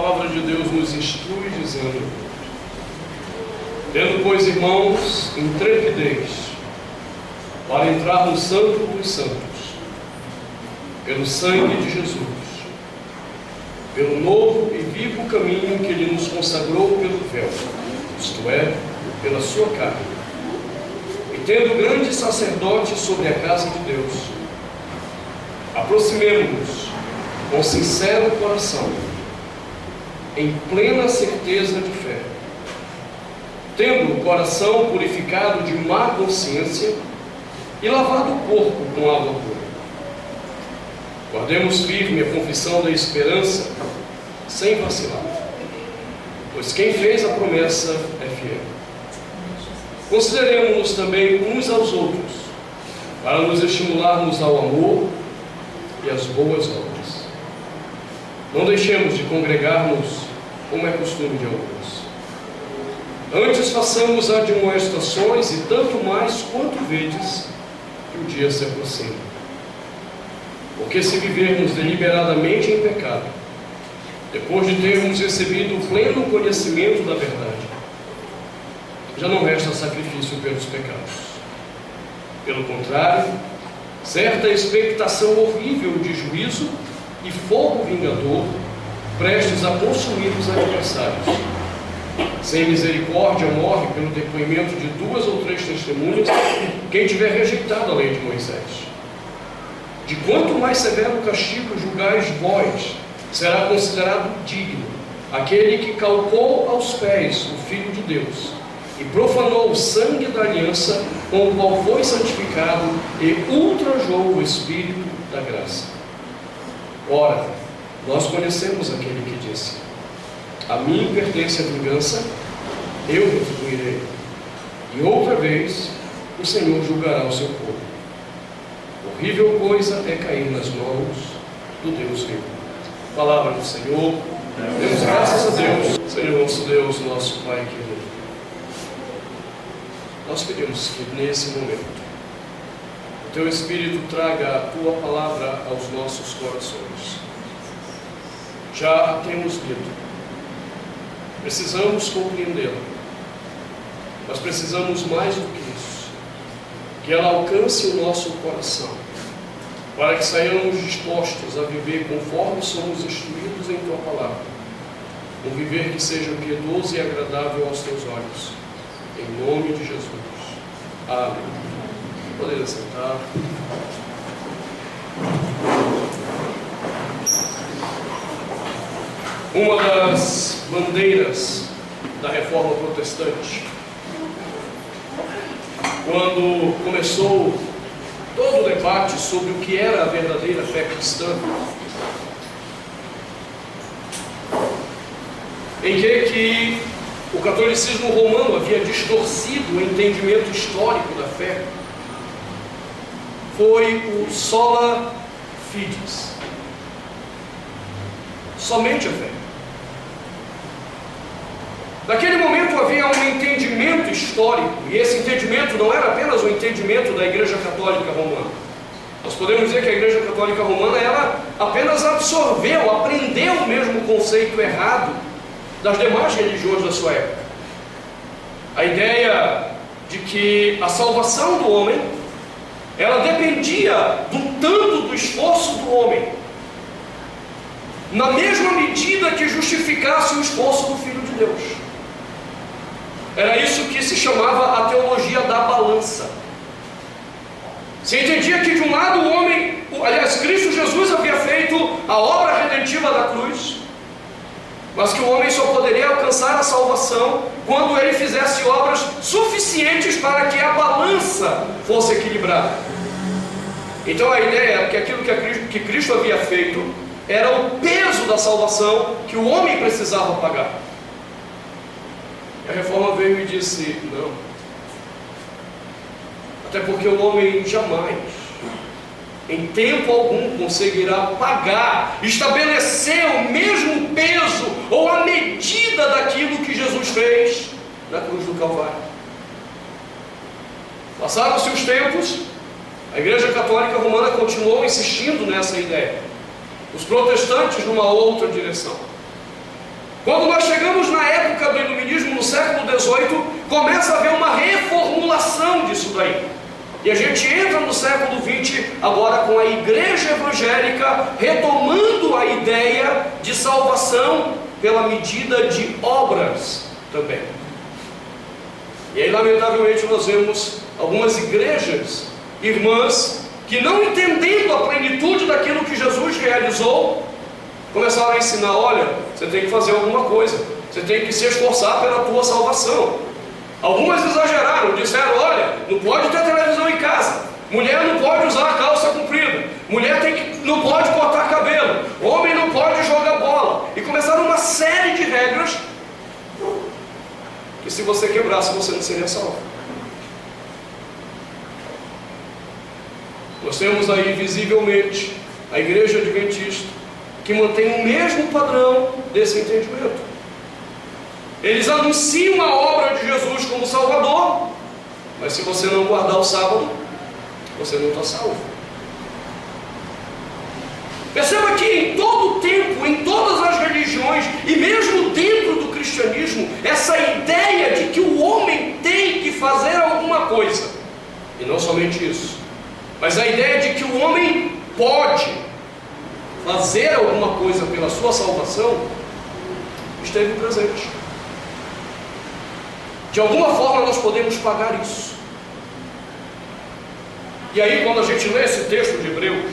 palavra de Deus nos instrui dizendo: tendo, pois, irmãos, intrepidez para entrar no Santo dos Santos, pelo sangue de Jesus, pelo novo e vivo caminho que Ele nos consagrou pelo véu, isto é, pela sua carne, e tendo grande sacerdote sobre a casa de Deus, aproximemo-nos com sincero coração, em plena certeza de fé, tendo o coração purificado de má consciência e lavado o corpo com água pura. Guardemos firme a confissão da esperança, sem vacilar, pois quem fez a promessa é fiel. Consideremos-nos também uns aos outros, para nos estimularmos ao amor e às boas obras. Não deixemos de congregar-nos, como é costume de alguns. Antes façamos admoestações, e tanto mais quanto vedes que o dia se aproxima. Porque se vivermos deliberadamente em pecado, depois de termos recebido o pleno conhecimento da verdade, já não resta sacrifício pelos pecados. Pelo contrário, certa expectação horrível de juízo e fogo vingador, prestes a consumir os adversários. Sem misericórdia morre pelo depoimento de 2 ou 3 testemunhas quem tiver rejeitado a lei de Moisés. De quanto mais severo castigo julgais vós, será considerado digno aquele que calcou aos pés o Filho de Deus e profanou o sangue da aliança com o qual foi santificado e ultrajou o Espírito da graça. Ora, nós conhecemos aquele que disse: a mim pertence a vingança, eu retribuirei. E outra vez o Senhor julgará o seu povo. Horrível coisa é cair nas mãos do Deus vivo. Palavra do Senhor. Demos graças a Deus. Senhor nosso Deus, nosso Pai querido, nós pedimos que nesse momento o Teu Espírito traga a Tua palavra aos nossos corações. Já a temos lido, precisamos compreendê-la, mas precisamos mais do que isso, que ela alcance o nosso coração, para que saiamos dispostos a viver conforme somos instruídos em Tua palavra, um viver que seja piedoso e agradável aos Teus olhos, em nome de Jesus. Amém. Podem sentar. Uma das bandeiras da Reforma Protestante, quando começou todo o debate sobre o que era a verdadeira fé cristã, em que o catolicismo romano havia distorcido o entendimento histórico da fé, foi o sola fides, somente a fé. Naquele momento havia um entendimento histórico, e esse entendimento não era apenas o entendimento da Igreja Católica Romana. Nós podemos dizer que a Igreja Católica Romana, ela apenas absorveu, aprendeu o mesmo conceito errado das demais religiões da sua época. A ideia de que a salvação do homem, ela dependia do tanto do esforço do homem, na mesma medida que justificasse o esforço do Filho de Deus. Era isso que se chamava a teologia da balança. Se entendia que de um lado o homem, aliás, Cristo Jesus havia feito a obra redentiva da cruz, mas que o homem só poderia alcançar a salvação quando ele fizesse obras suficientes para que a balança fosse equilibrada. Então a ideia era que aquilo que Cristo havia feito era o peso da salvação que o homem precisava pagar. E a Reforma veio e disse: não. Até porque o homem jamais, em tempo algum, conseguirá pagar, estabelecer o mesmo peso ou a medida daquilo que Jesus fez na cruz do Calvário. Passaram-se os tempos, a Igreja Católica Romana continuou insistindo nessa ideia, os protestantes numa outra direção. Quando nós chegamos na época do iluminismo, no século XVIII, começa a haver uma reformulação disso daí. E a gente entra no século XX agora com a igreja evangélica retomando a ideia de salvação pela medida de obras também. E aí, lamentavelmente, nós vemos algumas igrejas, irmãs, que não entendendo a plenitude daquilo que Jesus realizou, começaram a ensinar: olha, você tem que fazer alguma coisa, você tem que se esforçar pela tua salvação. Algumas exageraram, disseram: olha, não pode ter televisão em casa, mulher não pode usar calça comprida, mulher não pode cortar cabelo, homem não pode jogar bola. E começaram uma série de regras que, se você quebrasse, você não seria salvo. Nós temos aí visivelmente a igreja adventista, que mantém o mesmo padrão desse entendimento. Eles anunciam a obra de Jesus como Salvador, mas se você não guardar o sábado, você não está salvo. Perceba que em todo o tempo, em todas as religiões, e mesmo dentro do cristianismo, essa ideia de que o homem tem que fazer alguma coisa, e não somente isso, mas a ideia de que o homem pode fazer alguma coisa pela sua salvação, esteve presente. De alguma forma nós podemos pagar isso. E aí, quando a gente lê esse texto de Hebreus,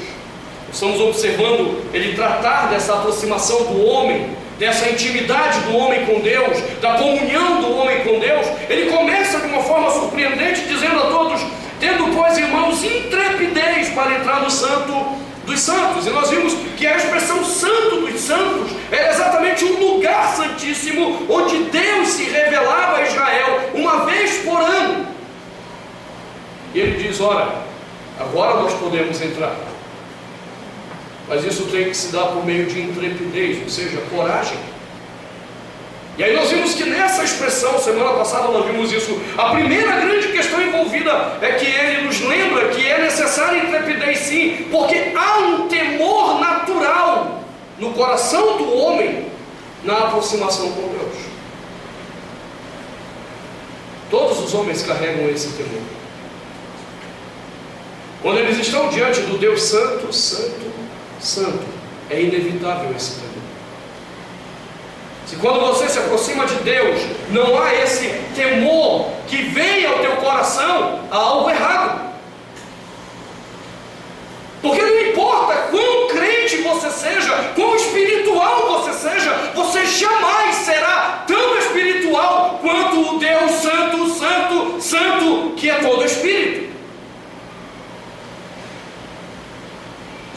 estamos observando ele tratar dessa aproximação do homem, dessa intimidade do homem com Deus, da comunhão do homem com Deus. Ele começa de uma forma surpreendente, dizendo a todos: tendo, pois, irmãos, intrepidez para entrar no Santo dos Santos. E nós vimos que a expressão Santo dos Santos era exatamente um lugar santíssimo, onde Deus se revelava a Israel uma vez por ano. E ele diz: ora, agora nós podemos entrar, mas isso tem que se dar por meio de intrepidez, ou seja, coragem. E aí nós vimos que nessa expressão, semana passada nós vimos isso, a primeira grande questão envolvida é que ele nos lembra que é necessária intrepidez, sim, porque há um temor natural no coração do homem na aproximação com Deus. Todos os homens carregam esse temor. Quando eles estão diante do Deus Santo, Santo, Santo, é inevitável esse temor. Se quando você se aproxima de Deus, não há esse temor que vem ao teu coração, há algo errado. Porque não importa quão crente você seja, quão espiritual você seja, você jamais será tão espiritual quanto o Deus Santo, Santo, Santo, que é todo Espírito.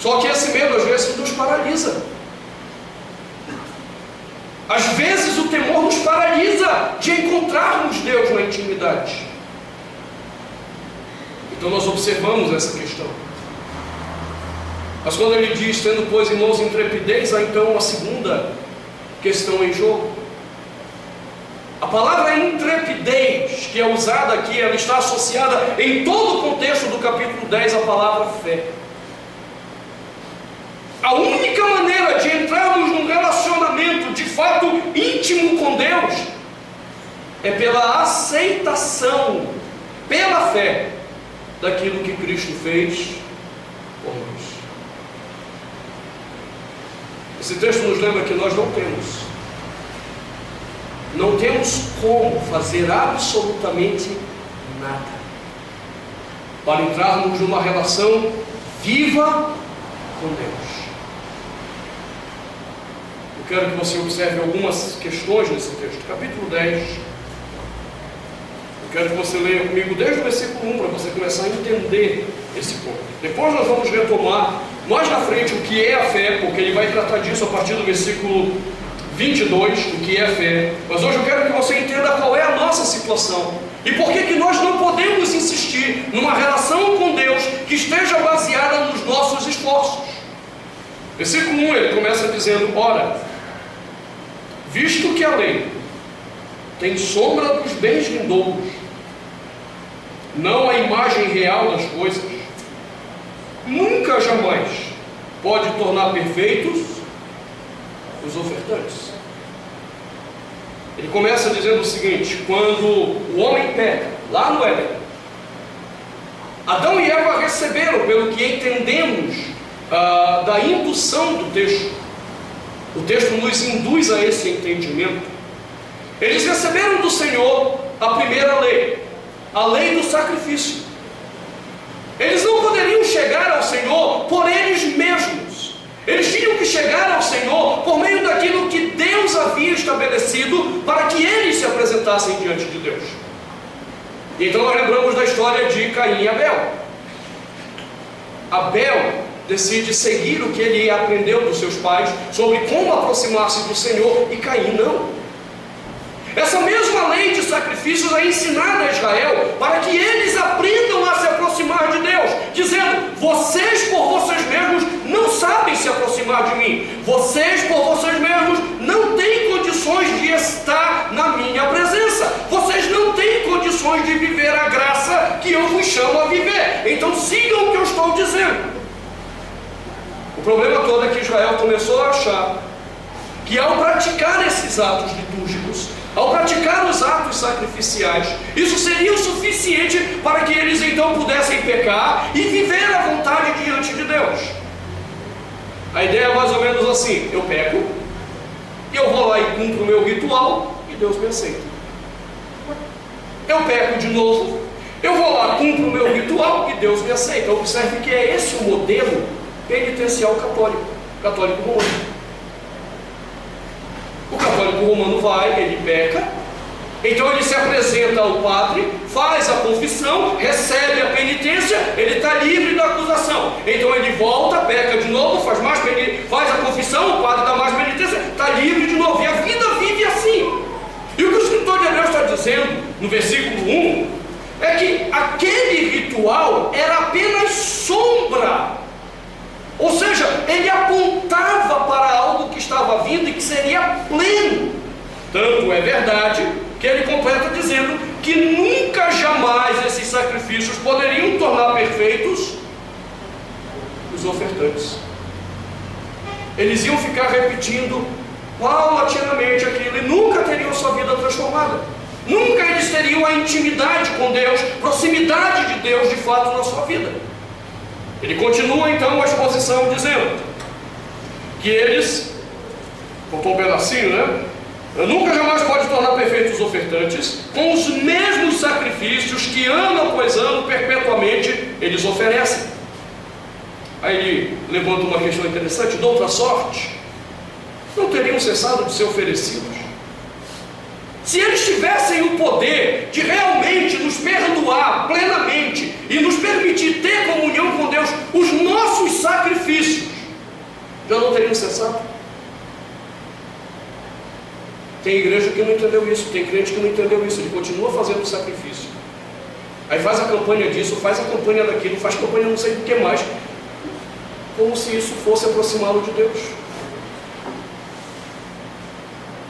Só que esse medo às vezes nos paralisa. Às vezes o temor nos paralisa de encontrarmos Deus na intimidade. Então nós observamos essa questão. Mas quando ele diz: tendo, pois, irmãos, intrepidez, há então uma segunda questão em jogo. A palavra intrepidez que é usada aqui, ela está associada em todo o contexto do capítulo 10 à palavra fé. A única maneira de entrarmos num relacionamento de fato íntimo com Deus é pela aceitação, pela fé, daquilo que Cristo fez por nós. Esse texto nos lembra que nós não temos como fazer absolutamente nada para entrarmos numa relação viva com Deus. Eu quero que você observe algumas questões nesse texto. Capítulo 10. Eu quero que você leia comigo desde o versículo 1 para você começar a entender esse ponto. Depois nós vamos retomar mais na frente o que é a fé, porque ele vai tratar disso a partir do versículo 22, o que é a fé. Mas hoje eu quero que você entenda qual é a nossa situação e por que nós não podemos insistir numa relação com Deus que esteja baseada nos nossos esforços. Versículo 1, ele começa dizendo: ora, visto que a lei tem sombra dos bens vindouros, não a imagem real das coisas, nunca jamais pode tornar perfeitos os ofertantes. Ele começa dizendo o seguinte: quando o homem peca, lá no Éden, Adão e Eva receberam, pelo que entendemos da indução do texto, o texto nos induz a esse entendimento. Eles receberam do Senhor a primeira lei, a lei do sacrifício. Eles não poderiam chegar ao Senhor por eles mesmos. Eles tinham que chegar ao Senhor por meio daquilo que Deus havia estabelecido para que eles se apresentassem diante de Deus. E então nós lembramos da história de Caim e Abel. Abel decide seguir o que ele aprendeu dos seus pais sobre como aproximar-se do Senhor, e Caim não. Essa mesma lei de sacrifícios é ensinada a Israel para que eles aprendam a se aproximar de Deus, dizendo: vocês por vocês mesmos não sabem se aproximar de mim, vocês por vocês mesmos não têm condições de estar na minha presença, vocês não têm condições de viver a graça que eu vos chamo a viver, então sigam o que eu estou dizendo. O problema todo é que Israel começou a achar que ao praticar esses atos litúrgicos, ao praticar os atos sacrificiais, isso seria o suficiente para que eles então pudessem pecar e viver à vontade diante de Deus. A ideia é mais ou menos assim: eu peco, eu vou lá e cumpro o meu ritual e Deus me aceita. Eu peco de novo, eu vou lá, cumpro o meu ritual e Deus me aceita. Observe que é esse o modelo penitencial católico romano. O católico romano vai, ele peca, então ele se apresenta ao padre, faz a confissão, recebe a penitência, ele está livre da acusação. Então ele volta, peca de novo, faz a confissão, o padre dá mais penitência, está livre de novo. E a vida vive assim. E o que o escritor de Hebreus está dizendo no versículo 1 é que aquele ritual era apenas sombra. Ou seja, ele apontava para algo que estava vindo e que seria pleno. Tanto é verdade que ele completa dizendo que nunca jamais esses sacrifícios poderiam tornar perfeitos os ofertantes. Eles iam ficar repetindo paulatinamente aquilo e nunca teriam sua vida transformada. Nunca eles teriam a intimidade com Deus, proximidade de Deus de fato na sua vida. Ele continua então a exposição dizendo que eles, contou um pedacinho, né? Nunca jamais pode tornar perfeitos os ofertantes com os mesmos sacrifícios que ano após ano, perpetuamente, eles oferecem. Aí ele levanta uma questão interessante: de outra sorte, não teriam cessado de ser oferecidos. Se eles tivessem o poder de realmente nos perdoar plenamente e nos permitir ter comunhão com Deus, os nossos sacrifícios já não teriam cessado. Tem igreja que não entendeu isso, tem crente que não entendeu isso, ele continua fazendo sacrifício. Aí faz a campanha disso, faz a campanha daquilo, faz campanha não sei do que mais, como se isso fosse aproximá-lo de Deus.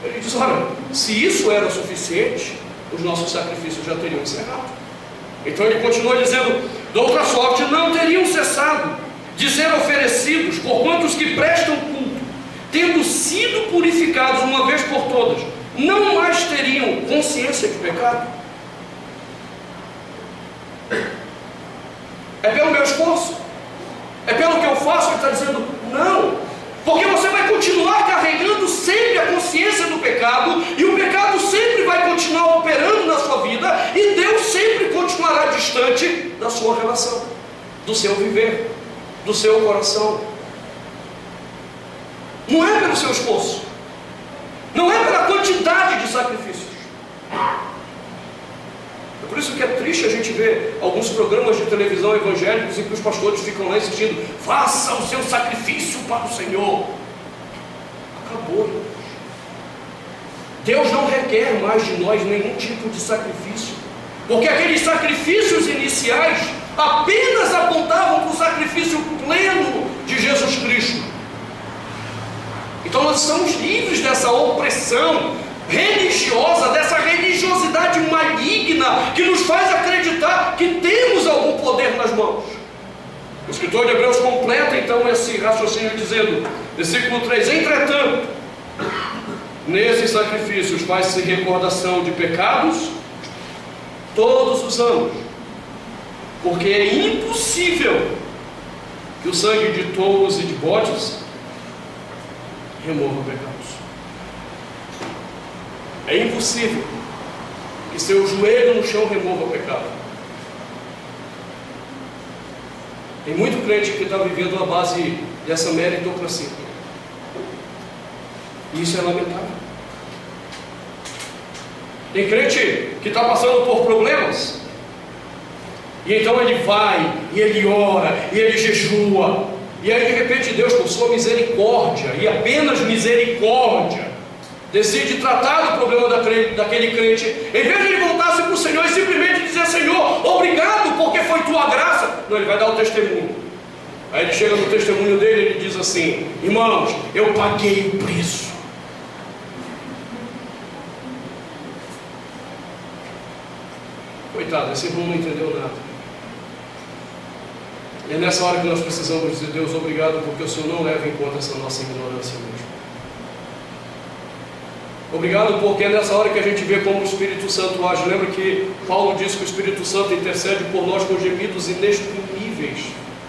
Ele diz: olha, se isso era suficiente, os nossos sacrifícios já teriam encerrado. Então ele continua dizendo: de outra sorte, não teriam cessado de ser oferecidos por quantos que prestam culto, tendo sido purificados uma vez por todas, não mais teriam consciência de pecado. É pelo meu esforço? É pelo que eu faço? Ele está dizendo: não. Porque você vai continuar carregando sempre a consciência do pecado, e o pecado sempre vai continuar operando na sua vida, e Deus sempre continuará distante da sua relação, do seu viver, do seu coração. Não é pelo seu esforço, não é pela quantidade de sacrifícios. É por isso que é triste a gente ver alguns programas de televisão evangélicos em que os pastores ficam lá insistindo: faça o seu sacrifício para o Senhor. Acabou, irmãos. Deus não requer mais de nós nenhum tipo de sacrifício, porque aqueles sacrifícios iniciais apenas apontavam para o sacrifício pleno de Jesus Cristo. Então nós somos livres dessa opressão religiosa, dessa religiosidade maligna que nos faz acreditar que temos algum poder nas mãos. O escritor de Hebreus completa então esse raciocínio dizendo, versículo 3: entretanto, nesses sacrifícios faz-se recordação de pecados todos os anos, porque é impossível que o sangue de touros e de bodes remova pecados. É impossível que seu joelho no chão remova pecado. Tem muito crente que está vivendo a base dessa meritocracia. E isso é lamentável. Tem crente que está passando por problemas, e então ele vai, e ele ora, e ele jejua, e aí de repente Deus, por sua misericórdia, e apenas misericórdia, decide tratar do problema daquele crente. Em vez de ele voltar-se para o Senhor e simplesmente dizer: Senhor, obrigado porque foi tua graça, não, ele vai dar o testemunho. Aí ele chega no testemunho dele e ele diz assim: irmãos, eu paguei o preço. Coitado, esse irmão não entendeu nada. E é nessa hora que nós precisamos dizer: Deus, obrigado porque o Senhor não leva em conta essa nossa ignorância mesmo. Obrigado porque é nessa hora que a gente vê como o Espírito Santo age. Lembra que Paulo disse que o Espírito Santo intercede por nós com gemidos inexprimíveis,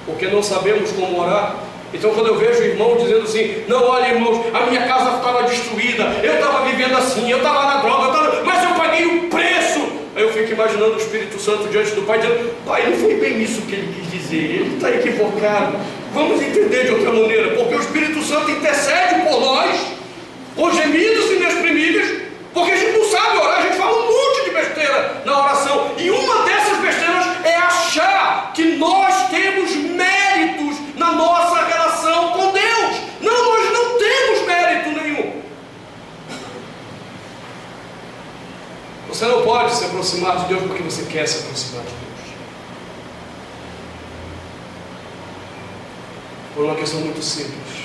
porque não sabemos como orar. Então quando eu vejo o irmão dizendo assim: não, olha irmãos, a minha casa estava destruída, eu estava vivendo assim, eu estava na droga, mas eu paguei o preço. Aí eu fico imaginando o Espírito Santo diante do Pai dizendo: Pai, não foi bem isso que ele quis dizer, ele está equivocado, vamos entender de outra maneira, porque o Espírito Santo intercede por nós com gemidos inexprimíveis, porque a gente não sabe orar, a gente fala um monte de besteira na oração, e uma dessas besteiras é achar que nós temos méritos na nossa relação com Deus. Não, nós não temos mérito nenhum. Você não pode se aproximar de Deus porque você quer se aproximar de Deus, por uma questão muito simples.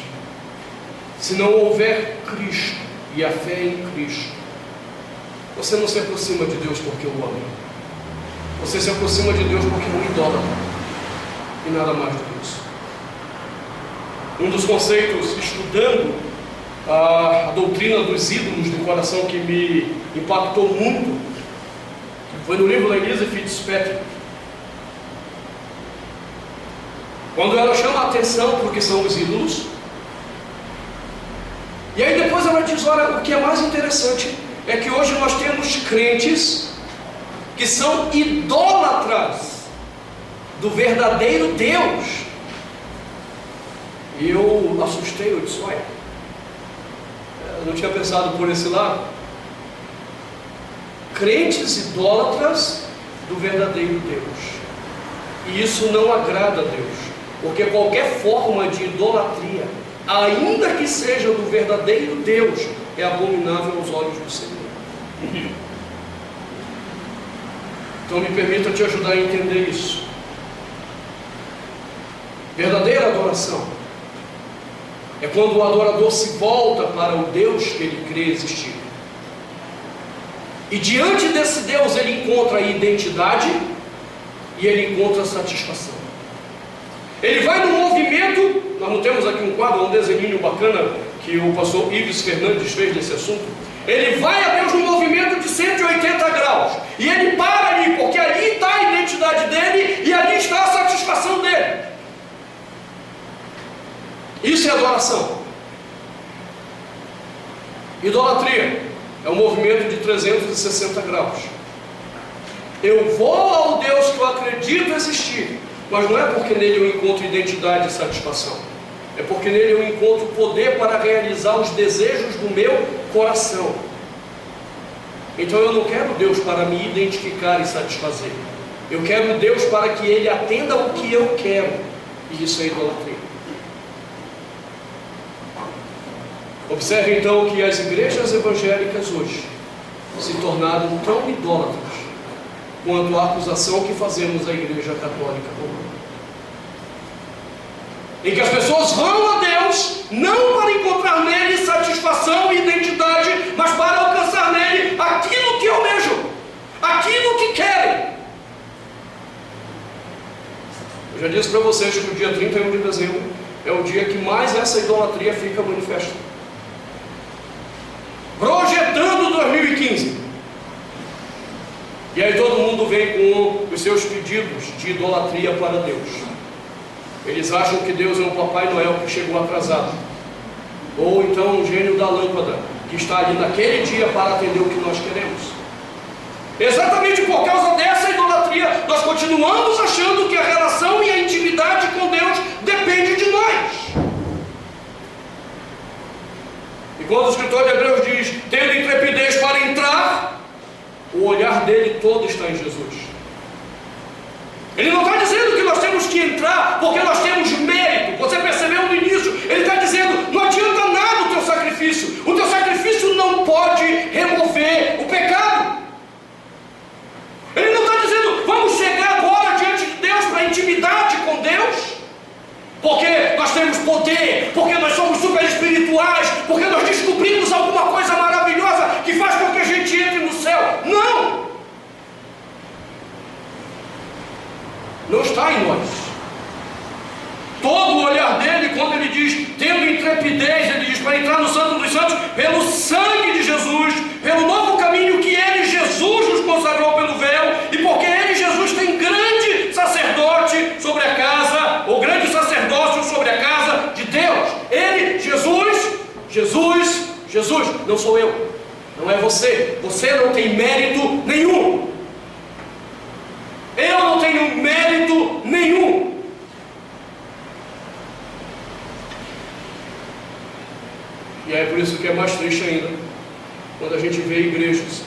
Se não houver Cristo e a fé em Cristo, você não se aproxima de Deus porque o ama. Você se aproxima de Deus porque é um idólatra, e nada mais do que isso. Um dos conceitos, estudando a doutrina dos ídolos do coração, que me impactou muito, foi no livro da Elise Fitzpatrick. Quando ela chama a atenção para o que são os ídolos, e aí depois ela diz: olha, o que é mais interessante é que hoje nós temos crentes que são idólatras do verdadeiro Deus. E eu assustei, eu disse: olha, eu não tinha pensado por esse lado. Crentes idólatras do verdadeiro Deus. E isso não agrada a Deus, porque qualquer forma de idolatria, ainda que seja do verdadeiro Deus, é abominável aos olhos do Senhor. Então me permita te ajudar a entender isso. Verdadeira adoração é quando o adorador se volta para o Deus que ele crê existir, e diante desse Deus ele encontra a identidade e ele encontra a satisfação. Ele vai no movimento. Nós não temos aqui um quadro, um desenho bacana que o pastor Ives Fernandes fez desse assunto. Ele vai a Deus num movimento de 180 graus, e ele para ali, porque ali está a identidade dele e ali está a satisfação dele. Isso é adoração. Idolatria é um movimento de 360 graus. Eu vou ao Deus que eu acredito existir, mas não é porque nele eu encontro identidade e satisfação, é porque nele eu encontro poder para realizar os desejos do meu coração. Então eu não quero Deus para me identificar e satisfazer, eu quero Deus para que Ele atenda o que eu quero, e isso é idolatria. Observe então que as igrejas evangélicas hoje se tornaram tão idólatras quanto a acusação que fazemos à Igreja Católica Romana, em que as pessoas vão a Deus não para encontrar nele satisfação e identidade, mas para alcançar nele aquilo que almejam, aquilo que querem. Eu já disse para vocês que o dia 31 de dezembro é o dia que mais essa idolatria fica manifesta. projetando 2015. E aí todo mundo vem com os seus pedidos de idolatria para Deus. Eles acham que Deus é um Papai Noel que chegou atrasado, ou então um gênio da lâmpada que está ali naquele dia para atender o que nós queremos. Exatamente por causa dessa idolatria, nós continuamos achando que a relação e a intimidade com Deus depende de nós. E quando o escritor de Hebreus diz, tendo intrepidez para entrar, o olhar dele todo está em Jesus. Ele não está dizendo que nós temos que entrar porque nós temos mérito. Você percebeu no início? Ele está dizendo, não adianta nada o teu sacrifício. O teu sacrifício não pode remover o pecado. Ele não está dizendo, vamos chegar agora diante de Deus para intimidade com Deus, porque nós temos poder, porque nós somos super espirituais, porque nós descobrimos alguma coisa maravilhosa que faz com que a gente entre no céu. Não! Não está em nós. Todo o olhar dele, quando ele diz, tendo intrepidez, ele diz, para entrar no Santo dos Santos, pelo sangue de Jesus, pelo novo caminho que ele, Jesus, nos consagrou pelo véu, e porque ele, Jesus, tem grande sacerdote sobre a casa, ou grande sacerdócio sobre a casa de Deus. Ele, Jesus, não sou eu, não é você. Você não tem mérito nenhum. Eu não tenho mérito nenhum. E é por isso que é mais triste ainda, quando a gente vê igrejas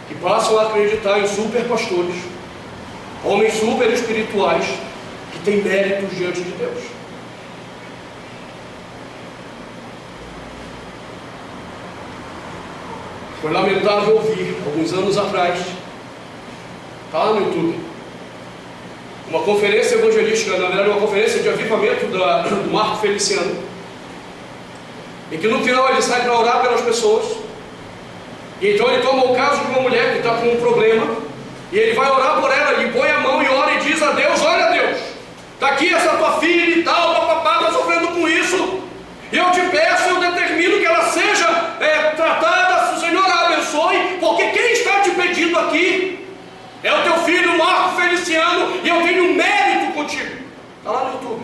que passam a acreditar em super pastores, homens super espirituais, que têm méritos diante de Deus. Foi lamentável ouvir, alguns anos atrás, está lá no YouTube, uma conferência evangelística, na verdade uma conferência de avivamento do Marco Feliciano, em que no final ele sai para orar pelas pessoas, e então ele toma o caso de uma mulher que está com um problema, e ele vai orar por ela, ele põe a mão e ora e diz a Deus, olha Deus, está aqui essa tua filha e tal, papapá, está sofrendo com isso, e eu te peço, eu determino que ela seja tratada, se o Senhor a abençoe, porque quem está te pedindo aqui é o teu filho Marco Feliciano, e eu tenho mérito contigo. Está lá no YouTube.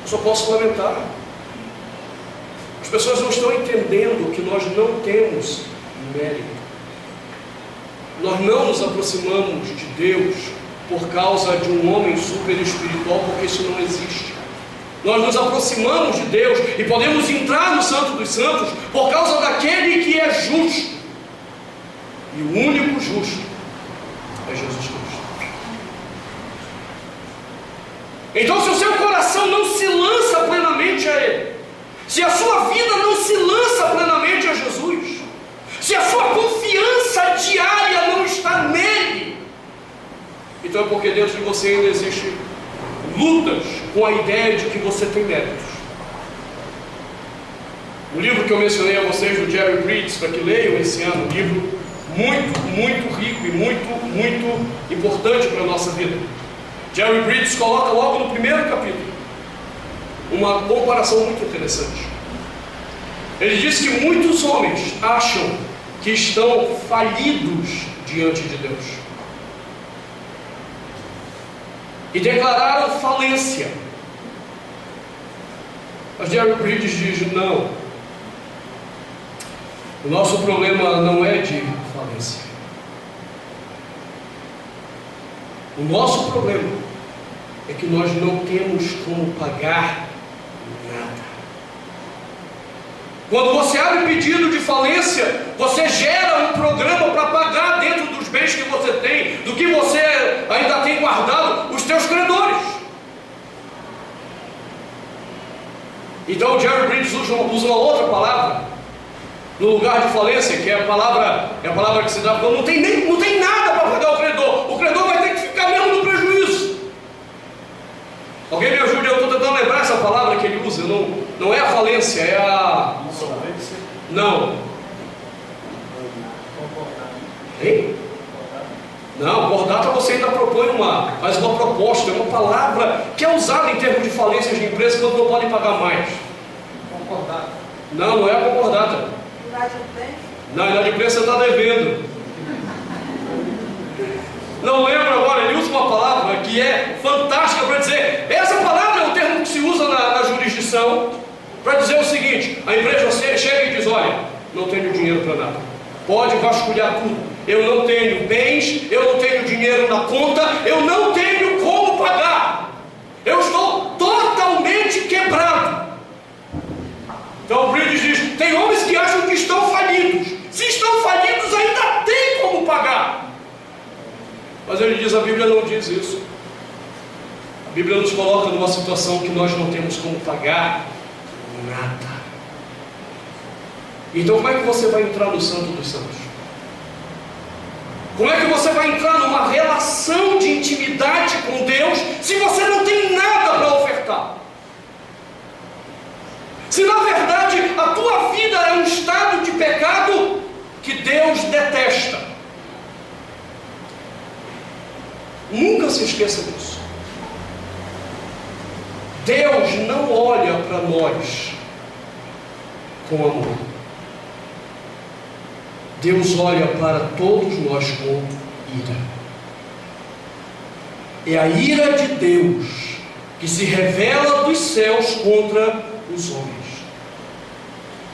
Eu só posso lamentar. As pessoas não estão entendendo que nós não temos mérito. Nós não nos aproximamos de Deus por causa de um homem super espiritual, porque isso não existe. Nós nos aproximamos de Deus e podemos entrar no Santo dos Santos por causa daquele que é justo. E o único justo é Jesus Cristo. Então, se o seu coração não se lança plenamente a Ele, se a sua vida não se lança plenamente a Jesus, se a sua confiança diária não está nele, então é porque dentro de você ainda existem lutas com a ideia de que você tem méritos. O livro que eu mencionei a vocês, do Jerry Bridges, para que leiam esse ano, um livro muito rico e muito importante para a nossa vida. Jerry Bridges coloca logo no primeiro capítulo uma comparação muito interessante. Ele diz que muitos homens acham que estão falidos diante de Deus e declararam falência. Mas Jerry Bridges diz, não, o nosso problema não é de falência. O nosso problema é que nós não temos como pagar nada. Quando você abre pedido de falência, você gera um programa para pagar dentro dos bens que você tem, do que você ainda tem guardado, os teus credores. Então o Jerry Bridges usa uma outra palavra no lugar de falência, que é a palavra que se dá quando não tem nada para pagar o credor vai ter que ficar mesmo no prejuízo. Alguém me ajude, eu estou tentando lembrar essa palavra que ele usa, não é a falência, é a... Não. Hein? Não, cordata você ainda propõe faz uma proposta, é uma palavra que é usada em termos de falências de empresa quando não podem pagar mais. Não, não é a concordata. Não, a inadimplência está devendo. Não lembro agora, ele usa uma palavra que é fantástica para dizer. Essa palavra é o termo que se usa na jurisdição para dizer o seguinte: a empresa chega e diz: olha, não tenho dinheiro para nada, pode vasculhar tudo, eu não tenho bens, eu não tenho dinheiro na conta, eu não tenho como pagar, eu estou totalmente quebrado. Então o Bridges diz: tem homens que acham que estão falidos, se estão falidos ainda tem como pagar. Mas ele diz: a Bíblia não diz isso. A Bíblia nos coloca numa situação que nós não temos como pagar nada. Então como é que você vai entrar no Santo dos Santos? Como é que você vai entrar numa relação de intimidade com Deus se você não tem nada para ofertar? Se na verdade a tua vida é um estado de pecado que Deus detesta. Nunca se esqueça disso. Deus não olha para nós com amor. Deus olha para todos nós com ira. É a ira de Deus que se revela dos céus contra os homens.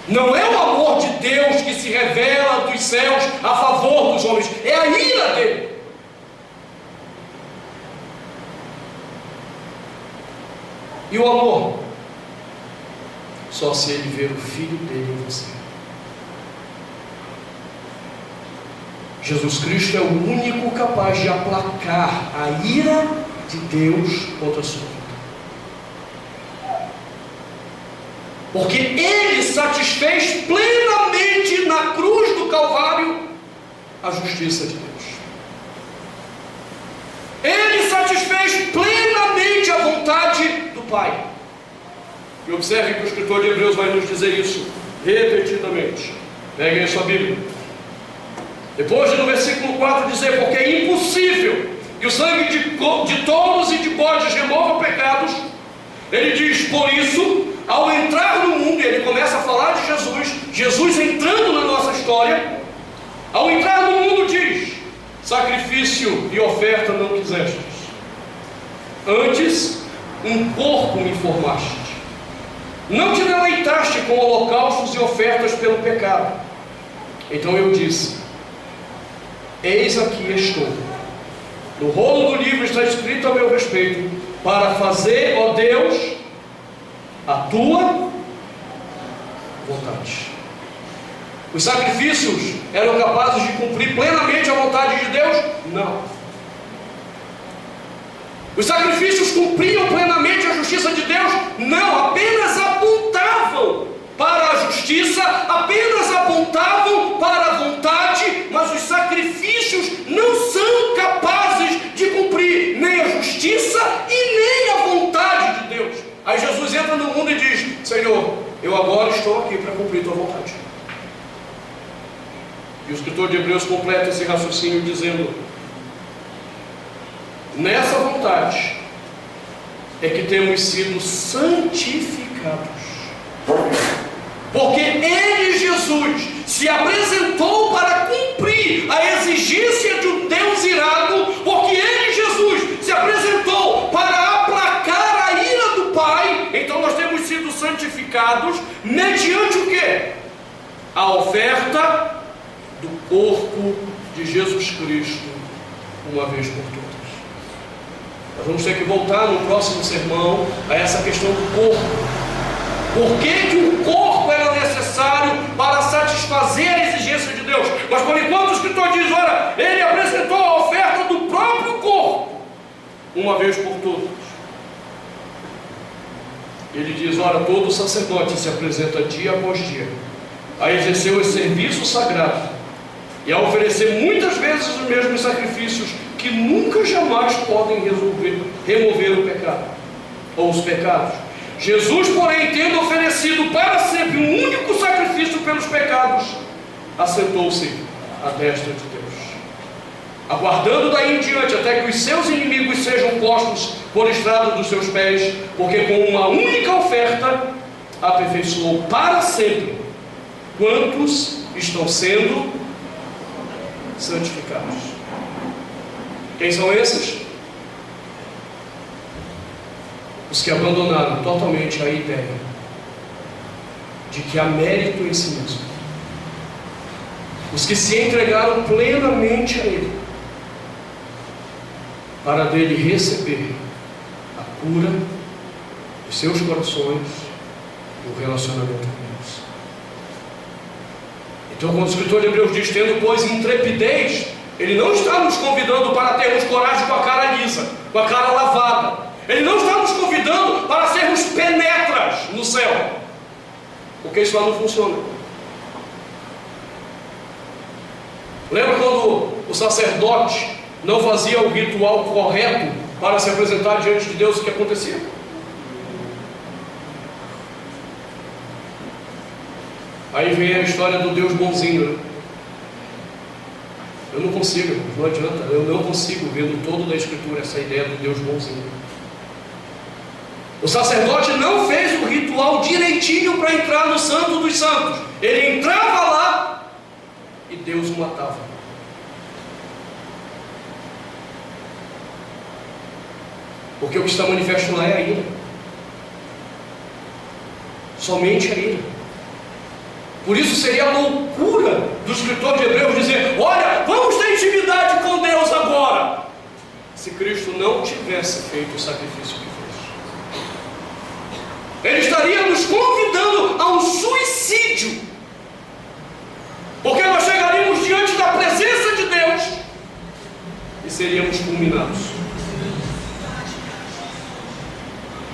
Não é o amor de Deus que se revela dos céus a favor dos homens, é a ira dele. E o amor? Só se ele ver o Filho dele em você. Jesus Cristo é o único capaz de aplacar a ira de Deus contra a sua vida. Porque ele satisfez plenamente na cruz do Calvário a justiça de Deus. Ele satisfez plenamente a vontade do Pai. E observe que o escritor de Hebreus vai nos dizer isso repetidamente. Peguem a sua Bíblia. Depois de no versículo 4 dizer: porque é impossível que o sangue de touros e de bodes remova pecados, ele diz: por isso, ao entrar no mundo, ele começa a falar de Jesus, Jesus entrando na nossa história. Ao entrar no mundo diz: sacrifício e oferta não quisestes, antes um corpo me formaste. Não te deleitaste com holocaustos e ofertas pelo pecado. Então eu disse: eis aqui estou. No rolo do livro está escrito a meu respeito, para fazer, ó Deus, a tua vontade. Os sacrifícios eram capazes de cumprir plenamente a vontade de Deus? Não. Os sacrifícios cumpriam plenamente a justiça de Deus? Não, apenas apontavam para a justiça, apenas apontavam para a vontade, mas os sacrifícios não são capazes de cumprir nem a justiça e nem a vontade de Deus. Aí Jesus entra no mundo e diz: Senhor, eu agora estou aqui para cumprir tua vontade. E o escritor de Hebreus completa esse raciocínio dizendo: nessa vontade é que temos sido santificados. Porque ele, Jesus, se apresentou para cumprir a exigência de um Deus irado, porque ele, Jesus, se apresentou para aplacar a ira do Pai. Então nós temos sido santificados mediante o quê? A oferta do corpo de Jesus Cristo, uma vez por todas. Nós vamos ter que voltar no próximo sermão a essa questão do corpo. Por que o corpo era necessário para satisfazer a exigência de Deus? Mas por enquanto o escritor diz: olha, ele apresentou a oferta do próprio corpo, uma vez por todas. Ele diz: olha, todo sacerdote se apresenta dia após dia a exercer o serviço sagrado e a oferecer muitas vezes os mesmos sacrifícios que nunca jamais podem remover o pecado ou os pecados. Jesus, porém, tendo oferecido para sempre um único sacrifício pelos pecados, assentou-se à destra de Deus, aguardando daí em diante até que os seus inimigos sejam postos por estrado dos seus pés, porque com uma única oferta aperfeiçoou para sempre quantos estão sendo santificados. Quem são esses? Os que abandonaram totalmente a ideia de que há mérito em si mesmo. Os que se entregaram plenamente a Ele, para dele receber a cura dos seus corações e o relacionamento com Deus. Então, quando o escritor de Hebreus diz, tendo, pois, intrepidez, ele não está nos convidando para termos coragem com a cara lisa, com a cara lavada. Ele não está nos convidando para sermos penetras no céu, porque isso lá não funciona. Lembra quando o sacerdote não fazia o ritual correto para se apresentar diante de Deus? O que acontecia? Aí vem a história do Deus bonzinho, né? Eu não consigo, não adianta, eu não consigo ver no todo da Escritura essa ideia do Deus bonzinho. O sacerdote não fez o ritual direitinho para entrar no Santo dos Santos. Ele entrava lá e Deus o matava. Porque o que está manifesto lá é a ira. Somente a ira. Por isso seria a loucura do escritor de Hebreus dizer, olha, vamos ter intimidade com Deus agora, se Cristo não tivesse feito o sacrifício que fez. Ele estaria nos convidando a um suicídio, porque nós chegaríamos diante da presença de Deus e seríamos fulminados,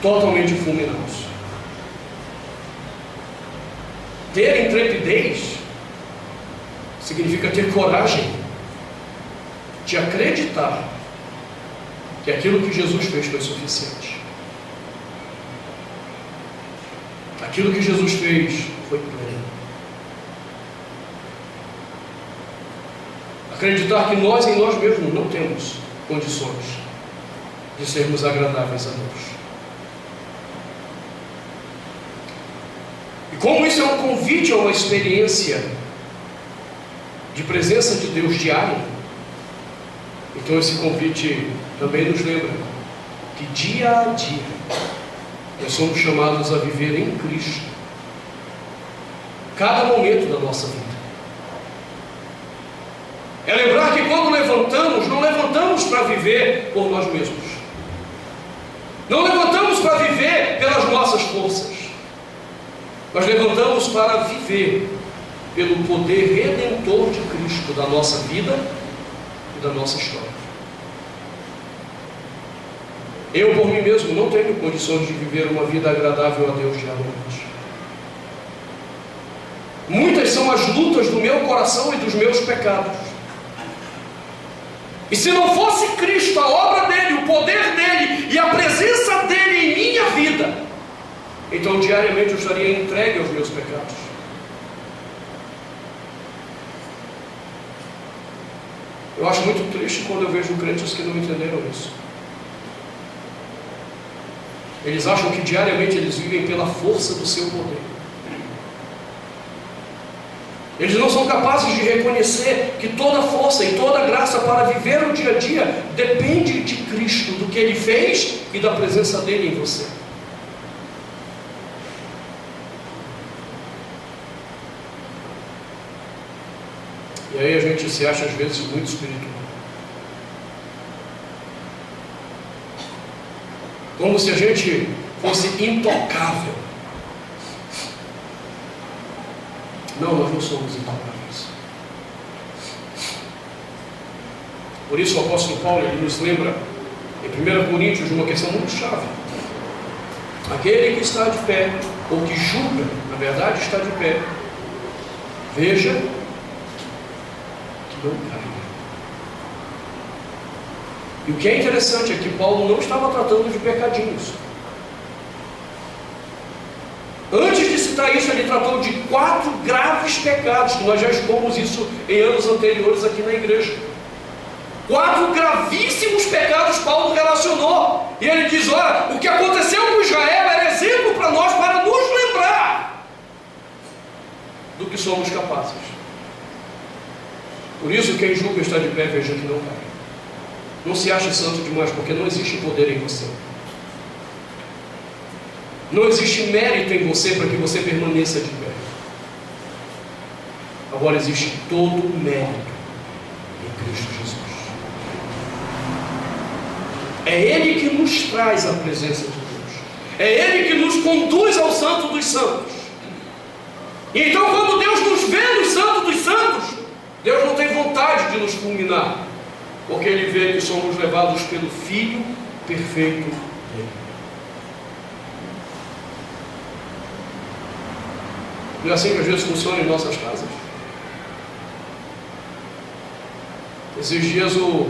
totalmente fulminados. Ter intrepidez significa ter coragem de acreditar que aquilo que Jesus fez foi suficiente. Aquilo que Jesus fez foi pleno. Acreditar que nós em nós mesmos não temos condições de sermos agradáveis a Deus. E como isso é um convite a uma experiência de presença de Deus diária, então esse convite também nos lembra que dia a dia nós somos chamados a viver em Cristo cada momento da nossa vida. É lembrar que quando levantamos, não levantamos para viver por nós mesmos, não levantamos para viver pelas nossas forças. Nós levantamos para viver pelo poder redentor de Cristo da nossa vida e da nossa história. Eu, por mim mesmo, não tenho condições de viver uma vida agradável a Deus diariamente. Muitas são as lutas do meu coração e dos meus pecados. E se não fosse Cristo, a obra dele, o poder dele e a presença dele em minha vida, então diariamente eu estaria entregue aos meus pecados. Eu acho muito triste quando eu vejo crentes que não entenderam isso. Eles acham que diariamente eles vivem pela força do seu poder. Eles não são capazes de reconhecer que toda força e toda graça para viver o dia a dia depende de Cristo, do que Ele fez e da presença dEle em você. E aí a gente se acha às vezes muito espiritual. Como se a gente fosse intocável. Não, nós não somos intocáveis. Por isso o apóstolo Paulo ele nos lembra em 1 Coríntios de uma questão muito chave. Aquele que está de pé, ou que julga, na verdade está de pé, veja que não caia. E o que é interessante é que Paulo não estava tratando de pecadinhos. Antes de citar isso, ele tratou de 4 graves pecados, que nós já expomos isso em anos anteriores aqui na igreja. 4 gravíssimos pecados Paulo relacionou. E ele diz, olha, o que aconteceu com Israel era exemplo para nós, para nos lembrar somos capazes. Por isso, quem julga está de pé, veja que não cai. Não se ache santo demais, porque não existe poder em você. Não existe mérito em você para que você permaneça de pé. Agora existe todo o mérito em Cristo Jesus. É Ele que nos traz a presença de Deus. É Ele que nos conduz ao Santo dos Santos. E então, quando Deus nos vê no Santo dos Santos, Deus não tem vontade de nos fulminar, porque Ele vê que somos levados pelo Filho perfeito dele. Não é assim que às vezes funciona em nossas casas? Esses dias o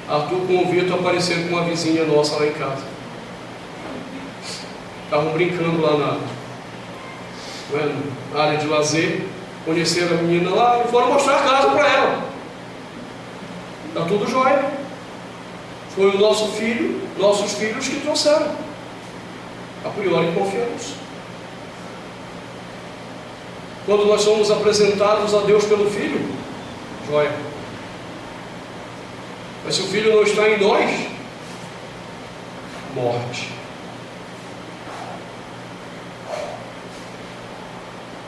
Arthur com o Vitor apareceram com uma vizinha nossa lá em casa. Estavam brincando lá na área de lazer. Conheceram a menina lá e foram mostrar a casa para ela. Está tudo jóia. Foi o nossos filhos que trouxeram. A priori confiamos. Quando nós somos apresentados a Deus pelo Filho, jóia. Mas se o Filho não está em nós, morte.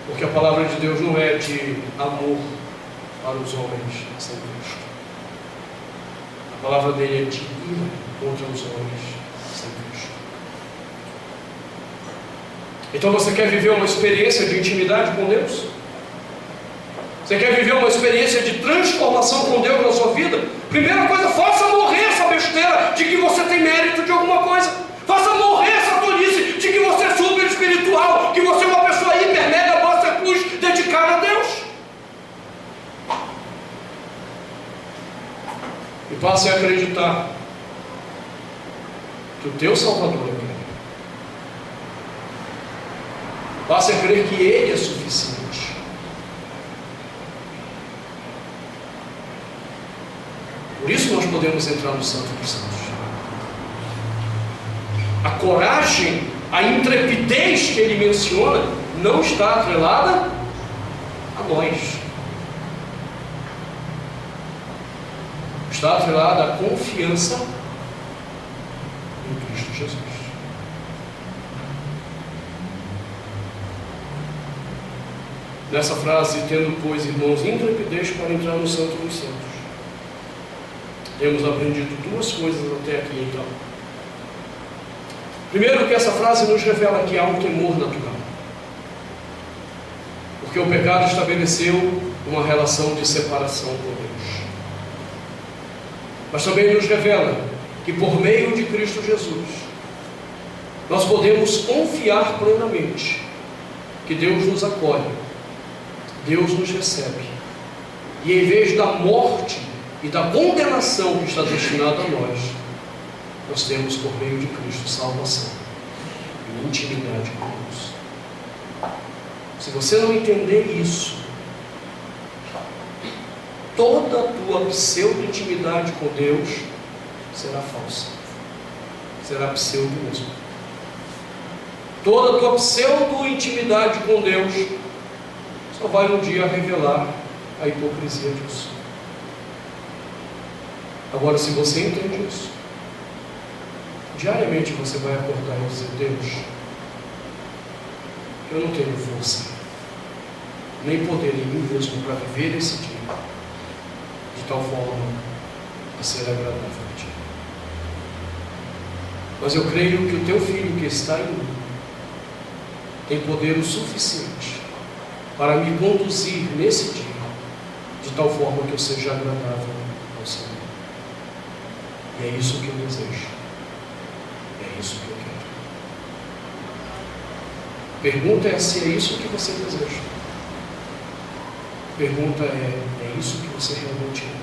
Porque a palavra de Deus não é de amor para os homens sem Cristo. A palavra dele é de ira contra os homens sem Cristo. Então você quer viver uma experiência de intimidade com Deus? Você quer viver uma experiência de transformação com Deus na sua vida? Primeira coisa, faça morrer essa besteira de que você tem mérito de alguma coisa. Faça morrer essa tolice de que você é super espiritual, que você é uma pessoa hiper, mega, basta cruz, dedicada a Deus. E passe a acreditar que o teu Salvador é Ele. Passe a crer que Ele é suficiente. Por isso nós podemos entrar no Santo dos Santos. A coragem, a intrepidez que ele menciona, não está atrelada a nós. Está atrelada à confiança em Cristo Jesus. Nessa frase, tendo, pois, irmãos, intrepidez para entrar no Santo dos Santos. Temos aprendido duas coisas até aqui, então. Primeiro, que essa frase nos revela que há um temor natural. Porque o pecado estabeleceu uma relação de separação com Deus. Mas também nos revela que por meio de Cristo Jesus, nós podemos confiar plenamente que Deus nos acolhe, Deus nos recebe. E em vez da morte e da condenação que está destinada a nós, nós temos por meio de Cristo salvação e intimidade com Deus. Se você não entender isso, toda a tua pseudo-intimidade com Deus será falsa, será pseudo mesmo. Toda a tua pseudo-intimidade com Deus só vai um dia revelar a hipocrisia disso. Agora, se você entende isso, diariamente você vai acordar e dizer: Deus, eu não tenho força, nem poder em mim mesmo para viver esse dia de tal forma a ser agradável a Ti. Mas eu creio que o Teu Filho que está em mim tem poder o suficiente para me conduzir nesse dia de tal forma que eu seja agradável ao Senhor. E é isso que eu desejo. É isso que eu quero. Pergunta é se é isso que você deseja. Pergunta é isso que você realmente é?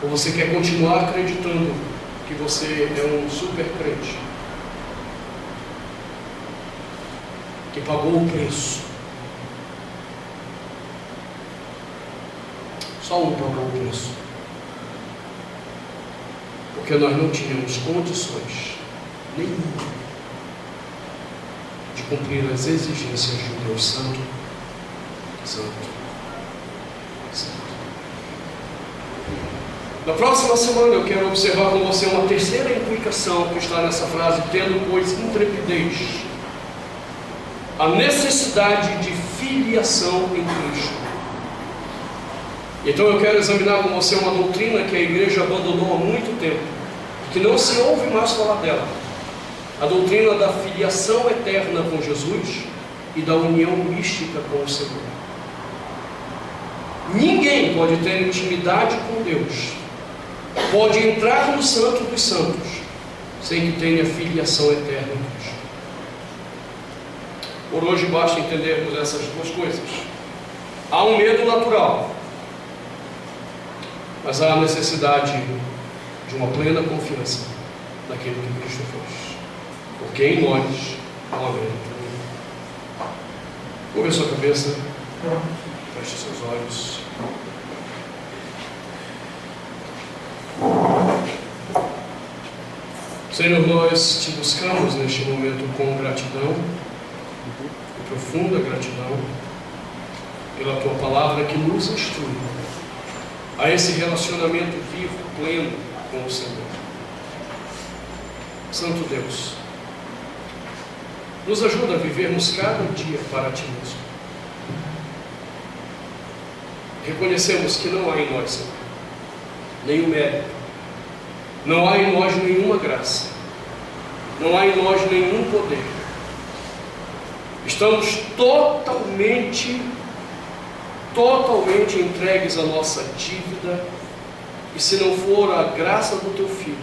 Ou você quer continuar acreditando que você é um super crente, que pagou o preço? Só um pagou o preço, porque nós não tínhamos condições nenhuma de cumprir as exigências de um Deus Santo santo, santo. Na próxima semana eu quero observar com você uma terceira implicação que está nessa frase, tendo, pois, intrepidez. A necessidade de filiação em Cristo. Então eu quero examinar com você uma doutrina que a igreja abandonou há muito tempo, que não se ouve mais falar dela. A doutrina da filiação eterna com Jesus e da união mística com o Senhor. Ninguém pode ter intimidade com Deus, pode entrar no Santo dos Santos, sem que tenha filiação eterna em Cristo. Por hoje basta entendermos essas duas coisas. Há um medo natural, mas há a necessidade de uma plena confiança naquilo que Cristo fez, porque em nós não há medo. Curva sua cabeça, feche seus olhos. Senhor, nós te buscamos neste momento com gratidão, com profunda gratidão, pela tua palavra que nos instrui a esse relacionamento vivo, pleno com o Senhor. Santo Deus, nos ajuda a vivermos cada dia para ti mesmo. Reconhecemos que não há em nós, Senhor, nenhum mérito, não há em nós nenhuma graça, não há em nós nenhum poder. Estamos totalmente entregues à nossa dívida, e se não for a graça do teu Filho,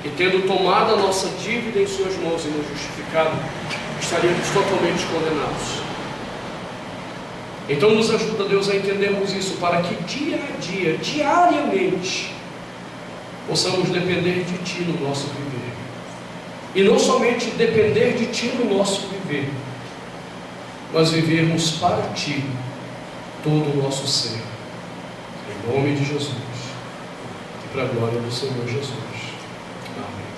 que tendo tomado a nossa dívida em suas mãos e nos justificado, estaríamos totalmente condenados. Então nos ajuda, Deus, a entendermos isso, para que dia a dia, diariamente, possamos depender de Ti no nosso viver. E não somente depender de Ti no nosso viver, mas vivermos para Ti todo o nosso ser. Em nome de Jesus. E para a glória do Senhor Jesus. Amém.